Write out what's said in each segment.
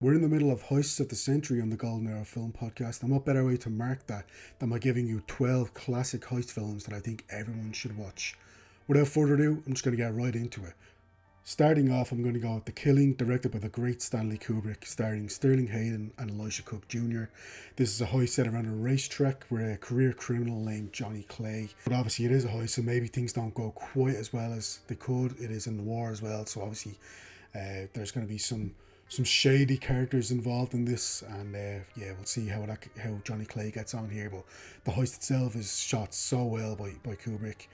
We're in the middle of Heists of the Century on the Golden Era Film Podcast, and what better way to mark that than by giving you 12 classic heist films that I think everyone should watch. Without further ado, I'm just going to get right into it. Starting off, I'm going to go with The Killing, directed by the great Stanley Kubrick, starring Sterling Hayden and Elisha Cook Jr. This is a heist set around a racetrack with a career criminal named Johnny Clay. But obviously it is a heist, so maybe things don't go quite as well as they could. It is in the war as well, so obviously there's going to be some shady characters involved in this, and yeah, we'll see how Johnny Clay gets on here. But the heist itself is shot so well by Kubrick,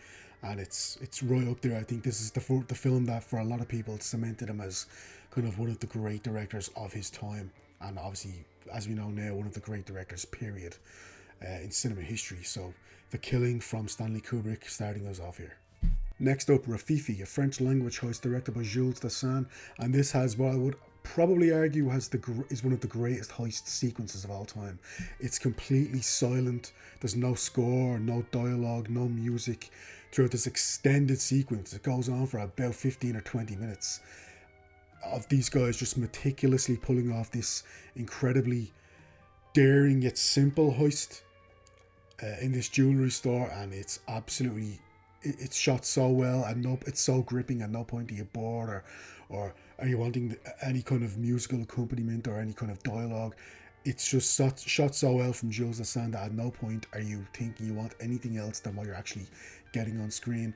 and it's right up there. I think this is the film that for a lot of people cemented him as kind of one of the great directors of his time, and obviously, as we know now, one of the great directors period in cinema history. So The Killing from Stanley Kubrick starting us off here. Next up, Rafifi, a French language heist directed by Jules Dassin, and this has what I would probably argue is one of the greatest heist sequences of all time. It's completely silent. There's no score, no dialogue, no music throughout this extended sequence. It goes on for about 15 or 20 minutes of these guys just meticulously pulling off this incredibly daring yet simple heist in this jewelry store, and it's absolutely it's shot so well, and no, it's so gripping. At no point are you bored, or are you wanting any kind of musical accompaniment or any kind of dialogue. It's just shot so well from Jules Dassin that at no point are you thinking you want anything else than what you're actually getting on screen.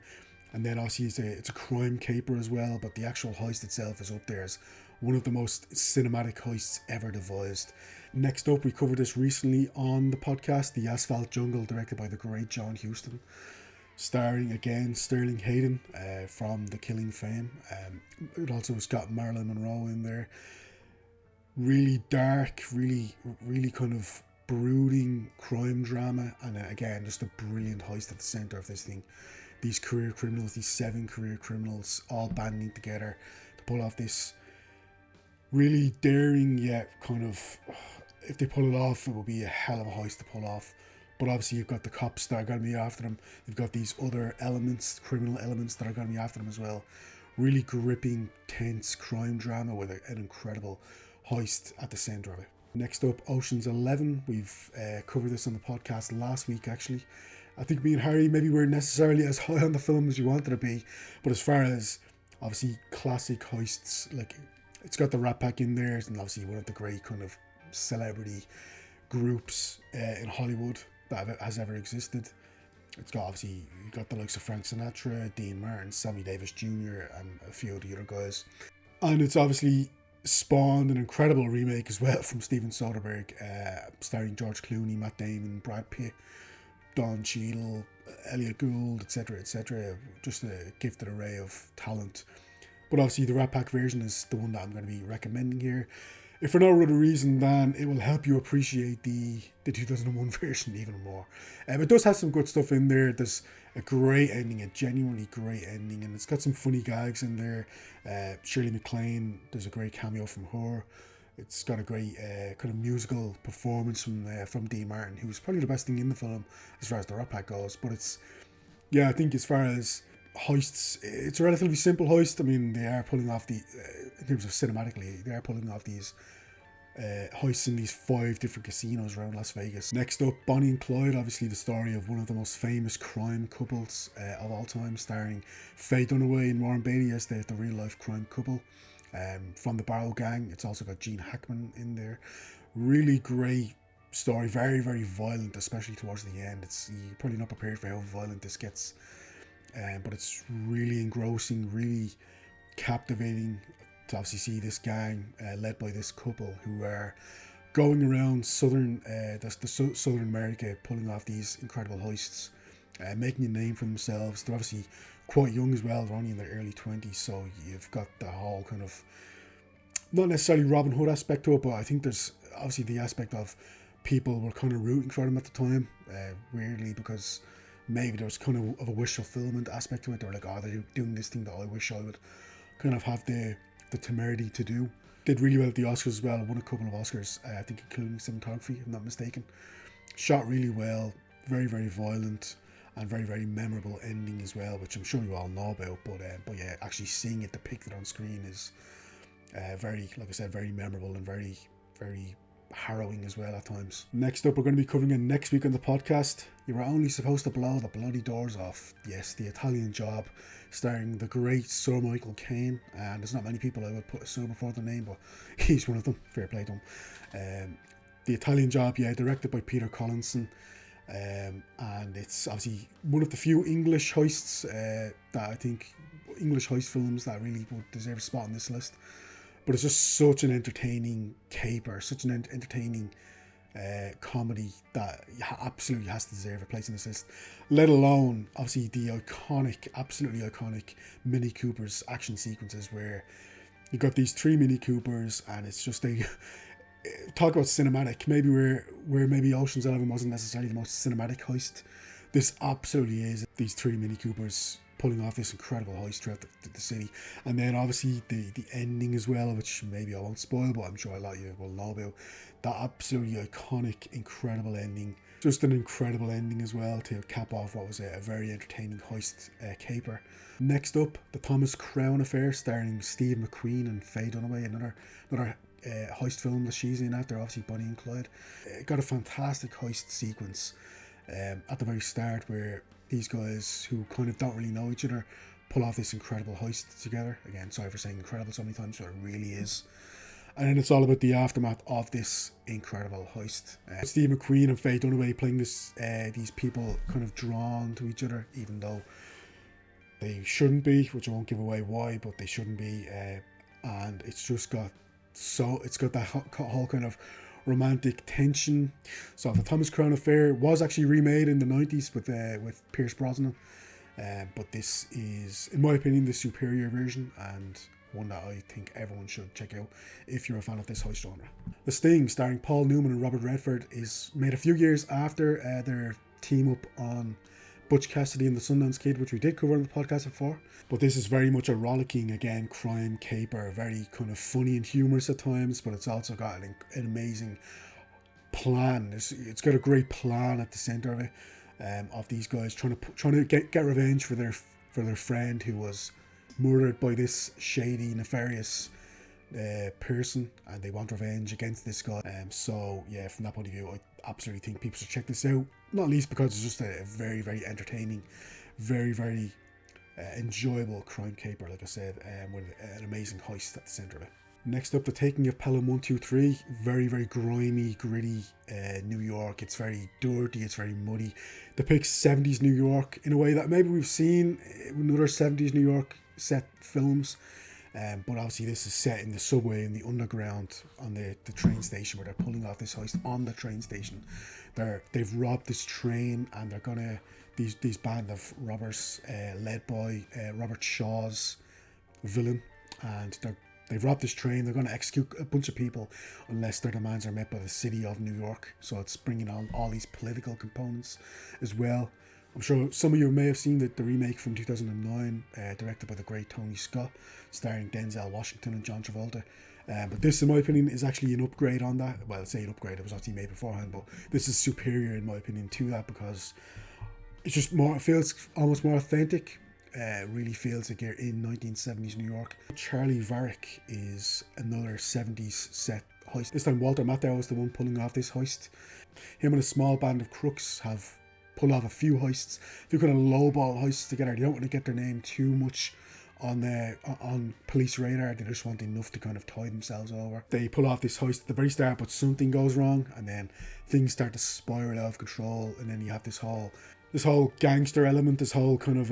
And then obviously it's a crime caper as well, but the actual heist itself is up there as one of the most cinematic heists ever devised. Next up, we covered this recently on the podcast, The Asphalt Jungle, directed by the great John Huston, starring again Sterling Hayden from The Killing fame. It also has got Marilyn Monroe in there. Really dark, really kind of brooding crime drama, and again just a brilliant heist at the centre of this thing. These seven career criminals all banding together to pull off this really daring yet kind of, if they pull it off, it will be a hell of a heist to pull off. But obviously you've got the cops that are going to be after them. You've got these other elements, criminal elements, that are going to be after them as well. Really gripping, tense crime drama with an incredible heist at the centre of it. Next up, Ocean's 11. We've covered this on the podcast last week, actually. I think me and Harry maybe weren't necessarily as high on the film as we wanted to be. But as far as, obviously, classic heists, like, it's got the Rat Pack in there, and obviously one of the great kind of celebrity groups in Hollywood that has ever existed. It's got, obviously, you got the likes of Frank Sinatra, Dean Martin, Sammy Davis Jr., and a few of the other guys. And it's obviously spawned an incredible remake as well from Steven Soderbergh, starring George Clooney, Matt Damon, Brad Pitt, Don Cheadle, Elliot Gould, etc., etc. Just a gifted array of talent. But obviously the Rat Pack version is the one that I'm going to be recommending here, if for no other reason than it will help you appreciate the 2001 version even more. It does have some good stuff in there. There's a great ending, a genuinely great ending, and it's got some funny gags in there. Shirley MacLaine, there's a great cameo from her. It's got a great kind of musical performance from Dean Martin, who's probably the best thing in the film as far as the Rat Pack goes. But it's, yeah, I think as far as heists, it's a relatively simple heist. I mean, they are pulling off in terms of cinematically, they are pulling off these heists in these 5 different casinos around Las Vegas. Next up, Bonnie and Clyde, obviously the story of one of the most famous crime couples of all time, starring Faye Dunaway and Warren Beatty as the real life crime couple from the Barrow Gang. It's also got Gene Hackman in there. Really great story, very, very violent, especially towards the end. You're probably not prepared for how violent this gets. But it's really engrossing, really captivating to obviously see this gang led by this couple who are going around southern America, pulling off these incredible heists, making a name for themselves. They're obviously quite young as well. They're only in their early 20s, so you've got the whole kind of, not necessarily Robin Hood aspect to it, but I think there's obviously the aspect of people were kind of rooting for them at the time, weirdly, because maybe there was kind of a wish fulfillment aspect to it. They're like, oh, they're doing this thing that I wish I would kind of have the temerity to do. Did really well at the Oscars as well. Won a couple of Oscars, I think including cinematography, if I'm not mistaken. Shot really well, very, very violent, and very, very memorable ending as well, which I'm sure you all know about. But yeah, actually seeing it depicted on screen is Very, like I said, very memorable and very, very harrowing as well at times. Next up, we're going to be covering it next week on the podcast. You were only supposed to blow the bloody doors off. Yes, The Italian Job, starring the great Sir Michael Caine. And there's not many people I would put a Sir before the name, but he's one of them. Fair play to him. The Italian Job, yeah, directed by Peter Collinson. And it's obviously one of the few English heists that I think, English heist films that really would deserve a spot on this list. But it's just such an entertaining caper, such an entertaining comedy that absolutely has to deserve a place in this list. Let alone, obviously, the iconic, absolutely iconic Mini Coopers action sequences where you got these 3 Mini Coopers, and it's just a talk about cinematic. Maybe where maybe Ocean's 11 wasn't necessarily the most cinematic heist, this absolutely is. These 3 Mini Coopers pulling off this incredible heist throughout the city. And then obviously the ending as well, which maybe I won't spoil, but I'm sure a lot of you will know about. That absolutely iconic, incredible ending. Just an incredible ending as well to cap off what was a very entertaining heist caper. Next up, The Thomas Crown Affair, starring Steve McQueen and Faye Dunaway, another heist film that she's in after obviously Bonnie and Clyde. It got a fantastic heist sequence at the very start where these guys who kind of don't really know each other pull off this incredible heist together. Again, sorry for saying incredible so many times, but it really is. And then it's all about the aftermath of this incredible heist. Steve McQueen and Faye Dunaway playing this, these people kind of drawn to each other, even though they shouldn't be, which I won't give away why, but they shouldn't be. And it's just got it's got that whole kind of romantic tension. So The Thomas Crown Affair was actually remade in the 90s with Pierce Brosnan, but this is, in my opinion, the superior version, and one that I think everyone should check out if you're a fan of this heist genre. The Sting, starring Paul Newman and Robert Redford, is made a few years after their team up on Butch Cassidy and the Sundance Kid, which we did cover on the podcast before. But this is very much a rollicking, again, crime caper, very kind of funny and humorous at times, but it's also got an amazing plan. It's got a great plan at the center of it, of these guys trying to get revenge for their friend who was murdered by this shady, nefarious person, and they want revenge against this guy. So yeah, from that point of view, I absolutely think people should check this out, not least because it's just a very, very entertaining, very, very enjoyable crime caper, like I said, with an amazing heist at the center of it. Next up, The Taking of Pelham 123. Very, very grimy, gritty New York. It's very dirty, it's very muddy. Depicts 70s New York in a way that maybe we've seen in other 70s New York set films. But obviously this is set in the subway, in the underground, on the train station, where they're pulling off this heist on the train station. They've robbed this train, and they're gonna, these band of robbers led by Robert Shaw's villain, and they've robbed this train. They're going to execute a bunch of people unless their demands are met by the city of New York. So it's bringing on all these political components as well. I'm sure some of you may have seen the remake from 2009, directed by the great Tony Scott, starring Denzel Washington and John Travolta. But this, in my opinion, is actually an upgrade on that. Well, I'd say an upgrade. It was actually made beforehand, but this is superior, in my opinion, to that, because it's just more, it feels almost more authentic. Really feels like you're in 1970s New York. Charlie Varick is another 70s set heist. This time Walter Matthau is the one pulling off this heist. Him and a small band of crooks have pulled off a few heists, a few kind of lowball heists together. They don't want to get their name too much on police radar. They just want enough to kind of tie themselves over. They pull off this heist at the very start, but something goes wrong, and then things start to spiral out of control, and then you have this whole gangster element, this whole kind of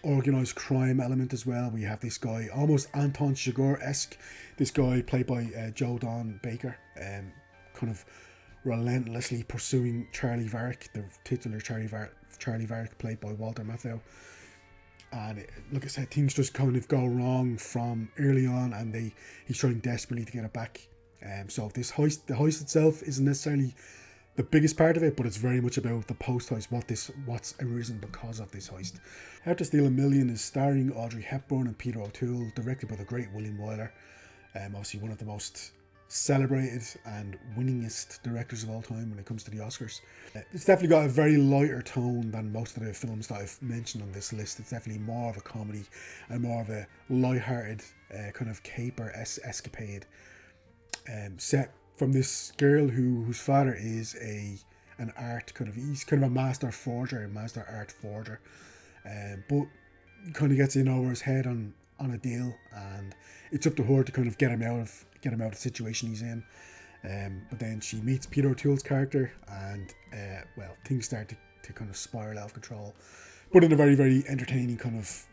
organised crime element as well. We have this guy, almost Anton Chigurh-esque, this guy played by Joe Don Baker, kind of relentlessly pursuing Charlie Varick, the titular Charlie Varick played by Walter Matthau. And like I said, things just kind of go wrong from early on, and he's trying desperately to get it back. So the heist itself isn't necessarily the biggest part of it, but it's very much about the post-heist, what's arisen because of this heist. How to Steal a Million is starring Audrey Hepburn and Peter O'Toole, directed by the great William Wyler. Obviously one of the most celebrated and winningest directors of all time when it comes to the Oscars. It's definitely got a very lighter tone than most of the films that I've mentioned on this list. It's definitely more of a comedy and more of a light-hearted kind of caper escapade, set from this girl whose father is he's kind of a master art forger, but kind of gets in over his head on a deal, and it's up to her to kind of get him out of the situation he's in. But then she meets Peter O'Toole's character, and things start to kind of spiral out of control, but in a very, very entertaining kind of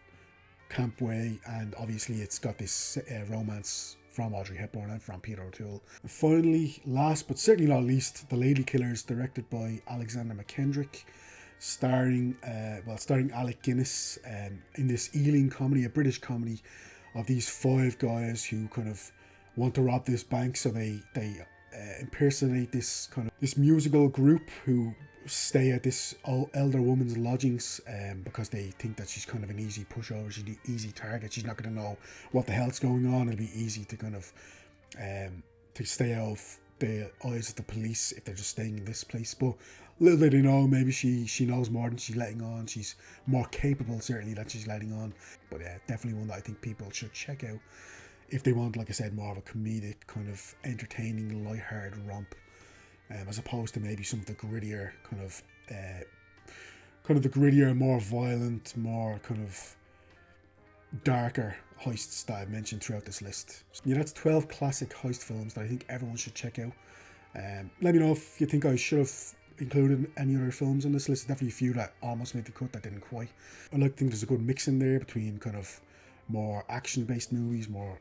camp way. And obviously it's got this romance from Audrey Hepburn and from Peter O'Toole. And finally, last but certainly not least, The Lady Killers, directed by Alexander McKendrick, starring Alec Guinness, in this Ealing comedy, a British comedy of these 5 guys who kind of want to rob this bank. So they impersonate this musical group who stay at this elder woman's lodgings, because they think that she's kind of an easy pushover, she's an easy target, she's not going to know what the hell's going on, it'll be easy to kind of to stay out of the eyes of the police if they're just staying in this place. But little did they know, maybe she knows more than she's letting on. She's more capable certainly than she's letting on. But yeah, definitely one that I think people should check out if they want, like I said, more of a comedic, kind of entertaining, light-hearted romp, as opposed to maybe some of the grittier more violent, more kind of darker heists that I've mentioned throughout this list. Yeah, that's 12 classic heist films that I think everyone should check out. Let me know if you think I should have included any other films on this list. There's definitely a few that almost made the cut that didn't quite. I like to think there's a good mix in there between kind of more action-based movies, more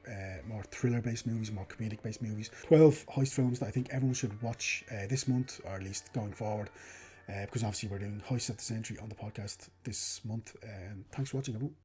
thriller-based movies, more comedic-based movies. 12 heist films that I think everyone should watch this month, or at least going forward, because obviously we're doing Heist of the Century on the podcast this month. Thanks for watching, everyone.